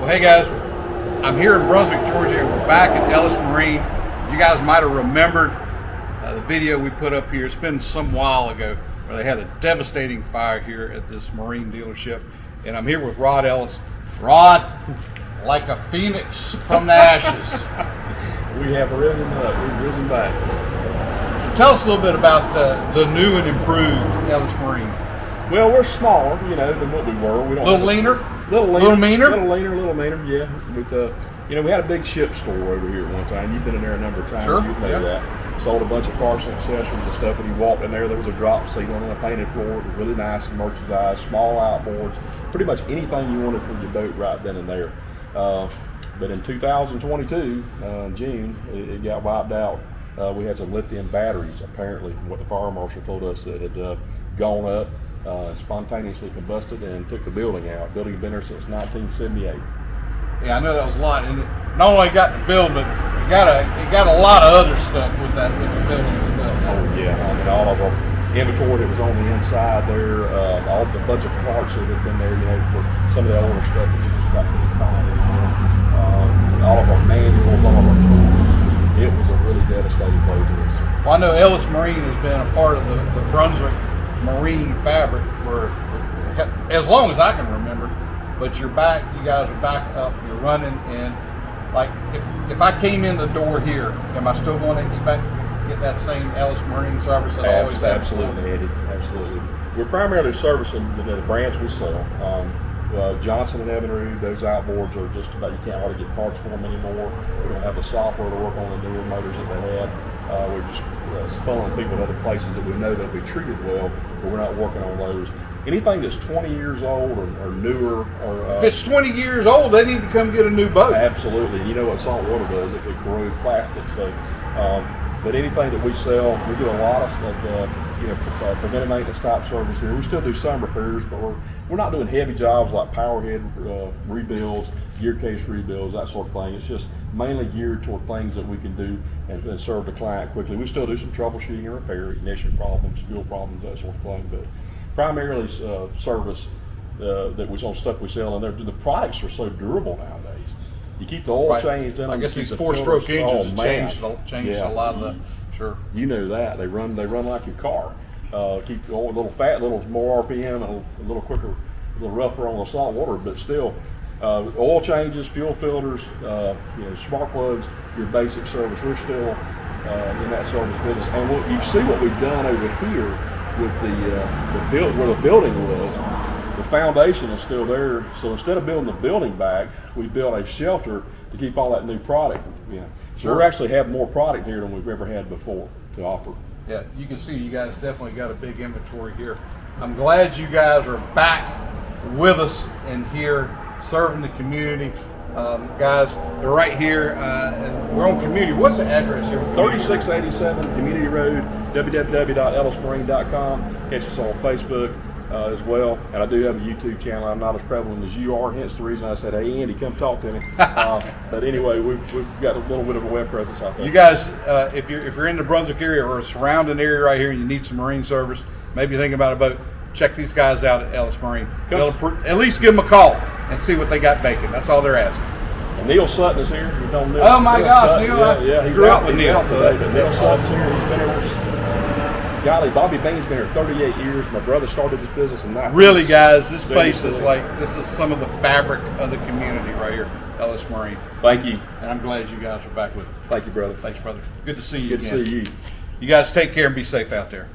Well, hey guys, I'm here in Brunswick, Georgia, and we're back at Ellis Marine. You guys might have remembered the video we put up here. It's been some while ago where they had a devastating fire here at this marine dealership. And I'm here with Rod Ellis. Rod, like a phoenix from the ashes. We have risen up, we've risen back. Tell us a little bit about the new and improved Ellis Marine. Well, we're smaller, than what we were. We don't A little leaner? Little meaner? Little meaner, yeah. But, we had a big ship store over here at one time. You've been in there a number of times. Sure. You know that. Sold a bunch of parts and accessories and stuff. When you walked in there was a drop ceiling and a painted floor. It was really nice and merchandise, small outboards, pretty much anything you wanted for your boat right then and there. But in 2022, June, it got wiped out. We had some lithium batteries, apparently, from what the fire marshal told us, that had gone up. Spontaneously combusted and took the building out. The building had been there since 1978. Yeah, I know that was a lot, and it not only got the build, but it got a lot of other stuff with the building as well. Oh yeah, I mean all of our inventory that was on the inside there, all the bunch of parts that had been there, for some of the older stuff that you just about couldn't find anymore. All of our manuals, all of our tools. It was a really devastating blow to us. Well, I know Ellis Marine has been a part of the Brunswick Marine fabric for as long as I can remember, but you're back. You guys are back up. You're running, and like if I came in the door here, am I still going to expect to get that same Ellis Marine service that I always had? Absolutely, Eddie. Absolutely. We're primarily servicing the brands we sell. Johnson and Evinrude, those outboards are just about, you can't hardly get parts for them anymore. We don't have the software to work on the newer motors that they had. We're just funneling people to other places that we know they'll be treated well, but we're not working on those. Anything that's 20 years old or newer, or if it's 20 years old, they need to come get a new boat. Absolutely. You know what salt water does? It can corrode plastic. So, but anything that we sell, we do a lot of preventive maintenance type service here. We still do some repairs, but we're not doing heavy jobs like power head rebuilds, gear case rebuilds, that sort of thing. It's just mainly geared toward things that we can do and serve the client quickly. We still do some troubleshooting and repair, ignition problems, fuel problems, that sort of thing, but primarily service that was on stuff we sell, and the products are so durable nowadays. You keep the oil changed in them. I guess these four-stroke engines changed a lot of the. Sure. You know that they run like your car. Keep the oil a little fat, a little more RPM, and a little quicker, a little rougher on the salt water, but still. Oil changes, fuel filters, spark plugs, your basic service. We're still in that service business, and you see what we've done over here with where the building was. The foundation is still there, so instead of building the building back, we built a shelter to keep all that new product. So we actually have more product here than we've ever had before to offer. Yeah, you can see you guys definitely got a big inventory here. I'm glad you guys are back with us and here serving the community. Guys, they're right here. And we're on community. What's the address here? 3687 Community Road, www.ellismarine.com. Catch us on Facebook as well. And I do have a YouTube channel. I'm not as prevalent as you are, hence the reason I said, hey, Andy, come talk to me. But anyway, we've got a little bit of a web presence out there. You guys, if you're in the Brunswick area or a surrounding area right here and you need some marine service, maybe you're thinking about a boat, check these guys out at Ellis Marine. At least give them a call and see what they got baking. That's all they're asking. And Neil Sutton is here. You know Neil. Oh my gosh, Neil! Yeah, he grew up with Neil. Neil Sutton's here. He's been here. Golly, Bobby Bain's been here 38 years. My brother started this business in 19. Really, guys, this place is this is some of the fabric of the community right here, Ellis Marine. Thank you. And I'm glad you guys are back with us. Thank you, brother. Thanks, brother. Good to see you. Good to see you. You guys take care and be safe out there.